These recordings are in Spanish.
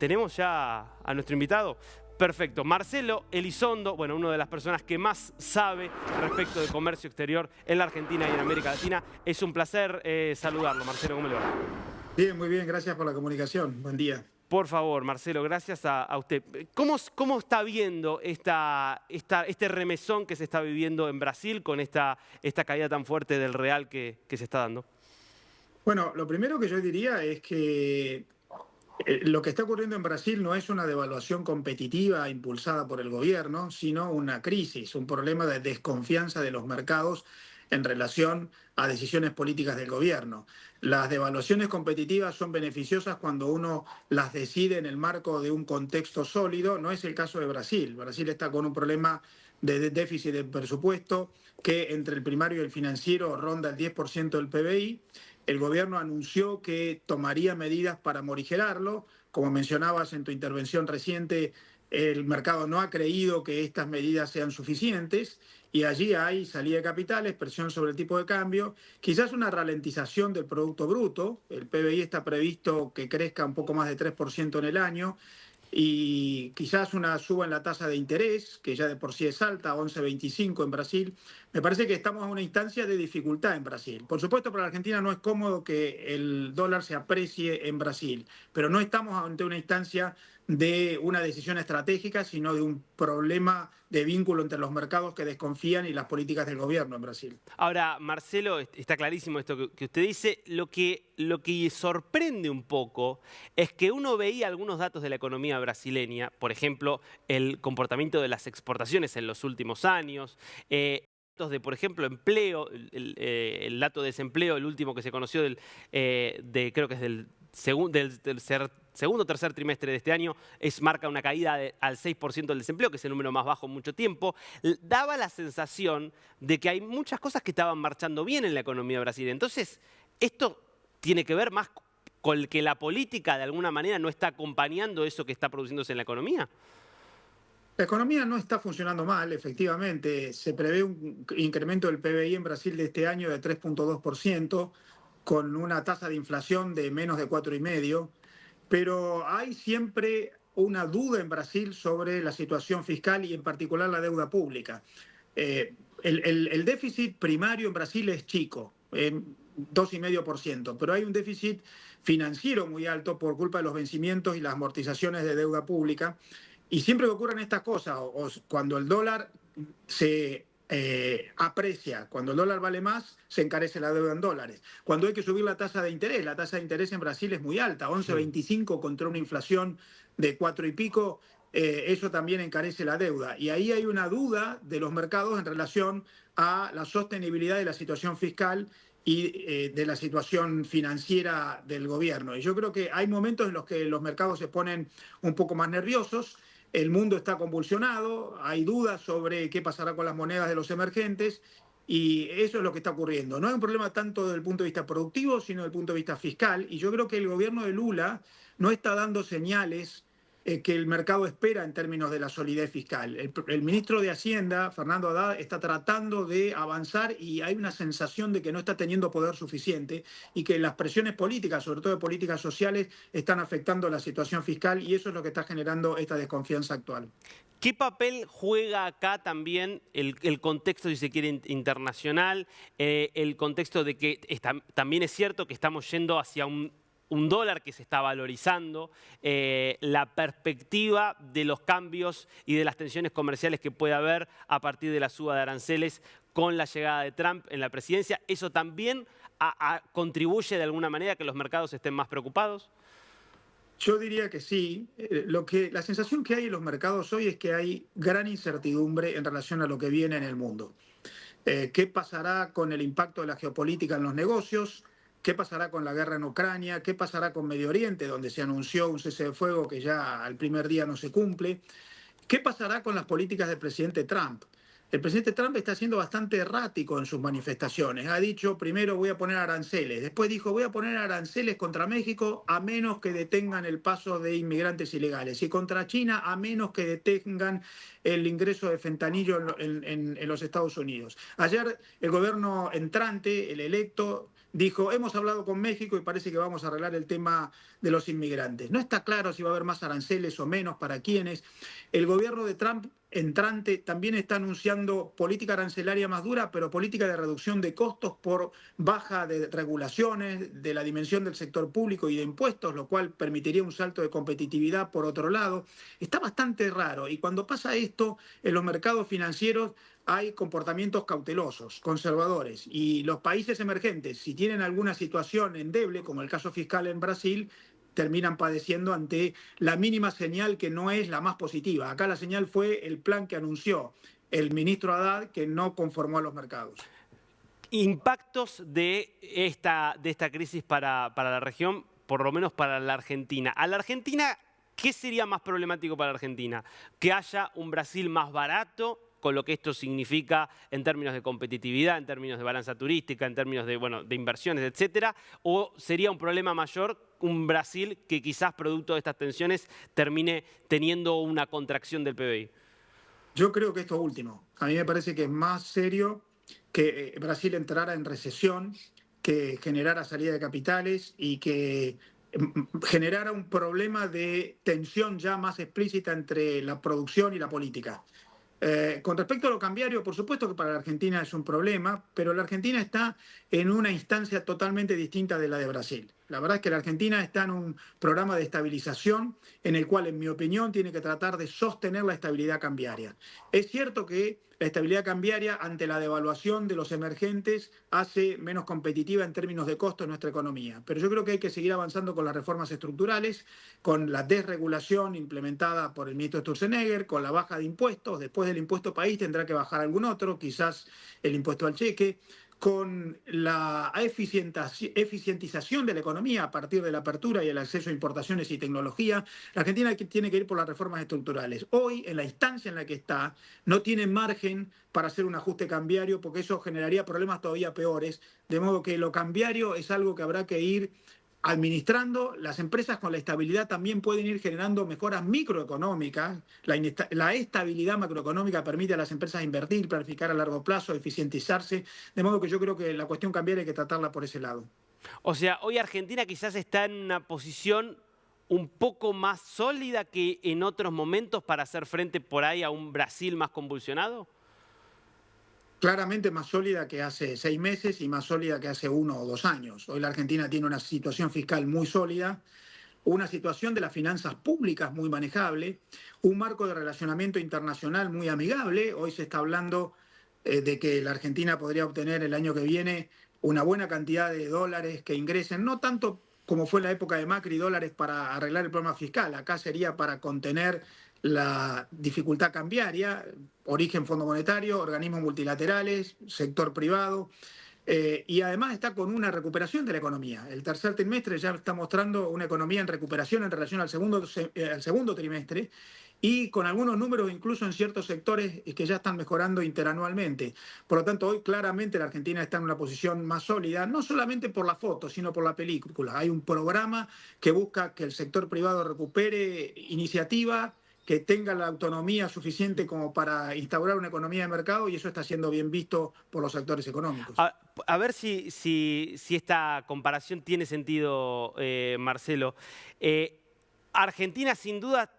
¿Tenemos ya a nuestro invitado? Perfecto. Marcelo Elizondo, bueno, una de las personas que más sabe respecto de comercio exterior en la Argentina y en América Latina. Es un placer saludarlo. Marcelo, ¿cómo le va? Bien, muy bien, gracias por la comunicación. Buen día. Por favor, Marcelo, gracias a usted. ¿Cómo está viendo este remesón que se está viviendo en Brasil con esta caída tan fuerte del real que se está dando? Bueno, lo primero que yo diría es que lo que está ocurriendo en Brasil no es una devaluación competitiva impulsada por el gobierno, sino una crisis, un problema de desconfianza de los mercados en relación a decisiones políticas del gobierno. Las devaluaciones competitivas son beneficiosas cuando uno las decide en el marco de un contexto sólido. No es el caso de Brasil. Brasil está con un problema de déficit de presupuesto que entre el primario y el financiero ronda el 10% del PBI. El gobierno anunció que tomaría medidas para morigerarlo. Como mencionabas en tu intervención reciente, el mercado no ha creído que estas medidas sean suficientes y allí hay salida de capitales, presión sobre el tipo de cambio, quizás una ralentización del Producto Bruto. El PBI está previsto que crezca un poco más de 3% en el año y quizás una suba en la tasa de interés, que ya de por sí es alta, 11,25 en Brasil. Me parece que estamos en una instancia de dificultad en Brasil. Por supuesto, para la Argentina no es cómodo que el dólar se aprecie en Brasil, pero no estamos ante una instancia de una decisión estratégica, sino de un problema de vínculo entre los mercados que desconfían y las políticas del gobierno en Brasil. Ahora, Marcelo, está clarísimo esto que usted dice. Lo que sorprende un poco es que uno veía algunos datos de la economía brasileña, por ejemplo, el comportamiento de las exportaciones en los últimos años, datos de, por ejemplo, empleo, el dato de desempleo, el último que se conoció creo que es del segundo o tercer trimestre de este año, marca una caída al 6% del desempleo, que es el número más bajo en mucho tiempo. Daba la sensación de que hay muchas cosas que estaban marchando bien en la economía brasileña. Entonces, esto tiene que ver más con que la política de alguna manera no está acompañando eso que está produciéndose en la economía. La economía no está funcionando mal, efectivamente. Se prevé un incremento del PBI en Brasil de este año de 3,2%, con una tasa de inflación de menos de 4,5%, pero hay siempre una duda en Brasil sobre la situación fiscal y en particular la deuda pública. El déficit primario en Brasil es chico, 2,5%, pero hay un déficit financiero muy alto por culpa de los vencimientos y las amortizaciones de deuda pública. Y siempre que ocurren estas cosas, cuando el dólar se aprecia, cuando el dólar vale más, se encarece la deuda en dólares. Cuando hay que subir la tasa de interés en Brasil es muy alta, 11,25 contra una inflación de 4 y pico, eso también encarece la deuda. Y ahí hay una duda de los mercados en relación a la sostenibilidad de la situación fiscal y de la situación financiera del gobierno. Y yo creo que hay momentos en los que los mercados se ponen un poco más nerviosos. El mundo está convulsionado, hay dudas sobre qué pasará con las monedas de los emergentes y eso es lo que está ocurriendo. No es un problema tanto desde el punto de vista productivo, sino desde el punto de vista fiscal. Y yo creo que el gobierno de Lula no está dando señales que el mercado espera en términos de la solidez fiscal. El ministro de Hacienda, Fernando Haddad, está tratando de avanzar y hay una sensación de que no está teniendo poder suficiente y que las presiones políticas, sobre todo de políticas sociales, están afectando la situación fiscal y eso es lo que está generando esta desconfianza actual. ¿Qué papel juega acá también el contexto, si se quiere, internacional? El contexto de que también es cierto que estamos yendo hacia un dólar que se está valorizando, la perspectiva de los cambios y de las tensiones comerciales que puede haber a partir de la suba de aranceles con la llegada de Trump en la presidencia. ¿Eso también contribuye de alguna manera a que los mercados estén más preocupados? Yo diría que sí. La sensación que hay en los mercados hoy es que hay gran incertidumbre en relación a lo que viene en el mundo. ¿Qué pasará con el impacto de la geopolítica en los negocios? ¿Qué pasará con la guerra en Ucrania? ¿Qué pasará con Medio Oriente, donde se anunció un cese de fuego que ya al primer día no se cumple? ¿Qué pasará con las políticas del presidente Trump? El presidente Trump está siendo bastante errático en sus manifestaciones. Ha dicho, primero voy a poner aranceles, después dijo, voy a poner aranceles contra México a menos que detengan el paso de inmigrantes ilegales y contra China a menos que detengan el ingreso de fentanilo en los Estados Unidos. Ayer el gobierno entrante, el electo, dijo, hemos hablado con México y parece que vamos a arreglar el tema de los inmigrantes. No está claro si va a haber más aranceles o menos, para quiénes. El gobierno de Trump entrante también está anunciando política arancelaria más dura, pero política de reducción de costos por baja de regulaciones, de la dimensión del sector público y de impuestos, lo cual permitiría un salto de competitividad por otro lado. Está bastante raro y cuando pasa esto en los mercados financieros hay comportamientos cautelosos, conservadores, y los países emergentes, si tienen alguna situación endeble, como el caso fiscal en Brasil, terminan padeciendo ante la mínima señal que no es la más positiva. Acá la señal fue el plan que anunció el ministro Haddad, que no conformó a los mercados. Impactos de esta crisis para la región, por lo menos para la Argentina. A la Argentina, ¿qué sería más problemático para la Argentina? Que haya un Brasil más barato, con lo que esto significa en términos de competitividad, en términos de balanza turística, en términos de, bueno, de inversiones, etcétera, o sería un problema mayor un Brasil que quizás producto de estas tensiones termine teniendo una contracción del PBI. Yo creo que esto último. A mí me parece que es más serio que Brasil entrara en recesión, que generara salida de capitales y que generara un problema de tensión ya más explícita entre la producción y la política. Con respecto a lo cambiario, por supuesto que para la Argentina es un problema, pero la Argentina está en una instancia totalmente distinta de la de Brasil. La verdad es que la Argentina está en un programa de estabilización en el cual, en mi opinión, tiene que tratar de sostener la estabilidad cambiaria. Es cierto que la estabilidad cambiaria ante la devaluación de los emergentes hace menos competitiva en términos de costo nuestra economía, pero yo creo que hay que seguir avanzando con las reformas estructurales, con la desregulación implementada por el ministro Sturzenegger, con la baja de impuestos. Después del impuesto país tendrá que bajar algún otro, quizás el impuesto al cheque, con la eficientización de la economía a partir de la apertura y el acceso a importaciones y tecnología. La Argentina tiene que ir por las reformas estructurales. Hoy, en la instancia en la que está, no tiene margen para hacer un ajuste cambiario porque eso generaría problemas todavía peores, de modo que lo cambiario es algo que habrá que ir administrando. Las empresas con la estabilidad también pueden ir generando mejoras microeconómicas. La estabilidad macroeconómica permite a las empresas invertir, planificar a largo plazo, eficientizarse, de modo que yo creo que la cuestión cambiaria hay que tratarla por ese lado. O sea, hoy Argentina quizás está en una posición un poco más sólida que en otros momentos para hacer frente por ahí a un Brasil más convulsionado. Claramente más sólida que hace 6 meses y más sólida que hace 1 o 2 años. Hoy la Argentina tiene una situación fiscal muy sólida, una situación de las finanzas públicas muy manejable, un marco de relacionamiento internacional muy amigable. Hoy se está hablando de que la Argentina podría obtener el año que viene una buena cantidad de dólares que ingresen, no tanto como fue en la época de Macri, dólares para arreglar el problema fiscal. Acá sería para contener la dificultad cambiaria, origen Fondo Monetario, organismos multilaterales, sector privado. Y además está con una recuperación de la economía. El tercer trimestre ya está mostrando una economía en recuperación en relación al segundo trimestre y con algunos números incluso en ciertos sectores que ya están mejorando interanualmente. Por lo tanto, hoy claramente la Argentina está en una posición más sólida, no solamente por la foto, sino por la película. Hay un programa que busca que el sector privado recupere iniciativa, que tenga la autonomía suficiente como para instaurar una economía de mercado, y eso está siendo bien visto por los actores económicos. A ver si esta comparación tiene sentido, Marcelo. Argentina, sin duda,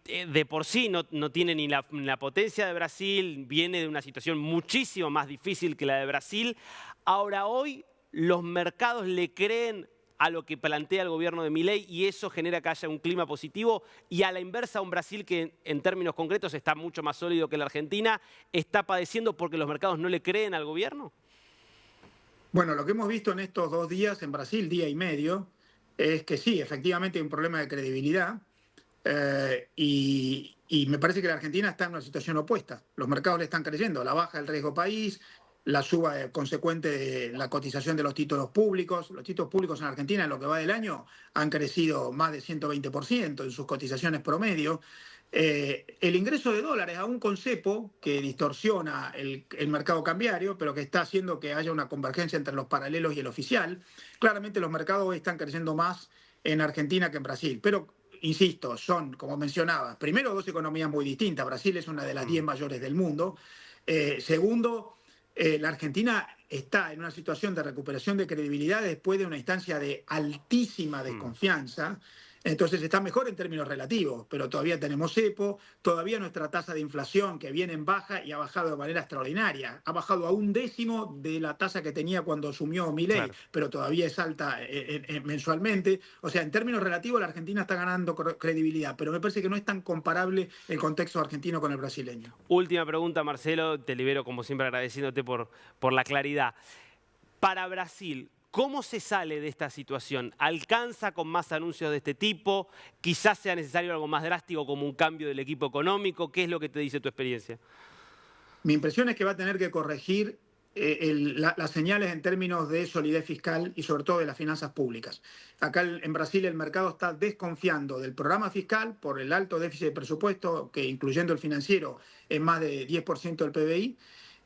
de por sí no tiene ni la potencia de Brasil, viene de una situación muchísimo más difícil que la de Brasil. Ahora, hoy, los mercados le creen a lo que plantea el gobierno de Milei y eso genera que haya un clima positivo, y a la inversa un Brasil que en términos concretos está mucho más sólido que la Argentina, ¿está padeciendo porque los mercados no le creen al gobierno? Bueno, lo que hemos visto en estos 2 días en Brasil, día y medio, es que sí, efectivamente hay un problema de credibilidad. Y me parece que la Argentina está en una situación opuesta. Los mercados le están creyendo, la baja del riesgo país, la suba consecuente de la cotización de los títulos públicos. Los títulos públicos en Argentina en lo que va del año han crecido más de 120% en sus cotizaciones promedio. El ingreso de dólares, aún con cepo, que distorsiona el mercado cambiario, pero que está haciendo que haya una convergencia entre los paralelos y el oficial. Claramente los mercados hoy están creciendo más en Argentina que en Brasil, pero insisto, son, como mencionaba, primero, dos economías muy distintas. Brasil es una de las 10 mayores del mundo. Segundo, la Argentina está en una situación de recuperación de credibilidad después de una instancia de altísima desconfianza. Entonces está mejor en términos relativos, pero todavía tenemos cepo, todavía nuestra tasa de inflación que viene en baja y ha bajado de manera extraordinaria. Ha bajado a 1/10 de la tasa que tenía cuando asumió Milei, Claro. pero todavía es alta mensualmente. O sea, en términos relativos la Argentina está ganando credibilidad, pero me parece que no es tan comparable el contexto argentino con el brasileño. Última pregunta, Marcelo, te libero como siempre agradeciéndote por la claridad. Para Brasil, ¿cómo se sale de esta situación? ¿Alcanza con más anuncios de este tipo? ¿Quizás sea necesario algo más drástico como un cambio del equipo económico? ¿Qué es lo que te dice tu experiencia? Mi impresión es que va a tener que corregir las señales en términos de solidez fiscal y sobre todo de las finanzas públicas. Acá en Brasil el mercado está desconfiando del programa fiscal por el alto déficit de presupuesto, que incluyendo el financiero es más de 10% del PBI,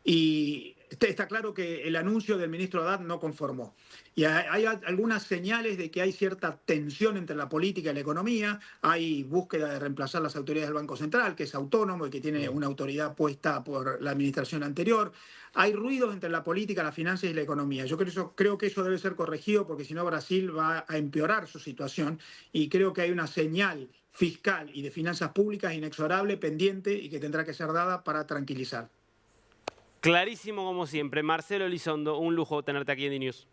y está claro que el anuncio del ministro Haddad no conformó. Y hay algunas señales de que hay cierta tensión entre la política y la economía, hay búsqueda de reemplazar las autoridades del Banco Central, que es autónomo y que tiene una autoridad puesta por la administración anterior. Hay ruidos entre la política, las finanzas y la economía. Yo creo que eso debe ser corregido porque si no Brasil va a empeorar su situación y creo que hay una señal fiscal y de finanzas públicas inexorable, pendiente y que tendrá que ser dada para tranquilizar. Clarísimo como siempre. Marcelo Elizondo, un lujo tenerte aquí en DNews.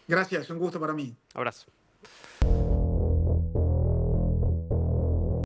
Gracias, un gusto para mí. Abrazo.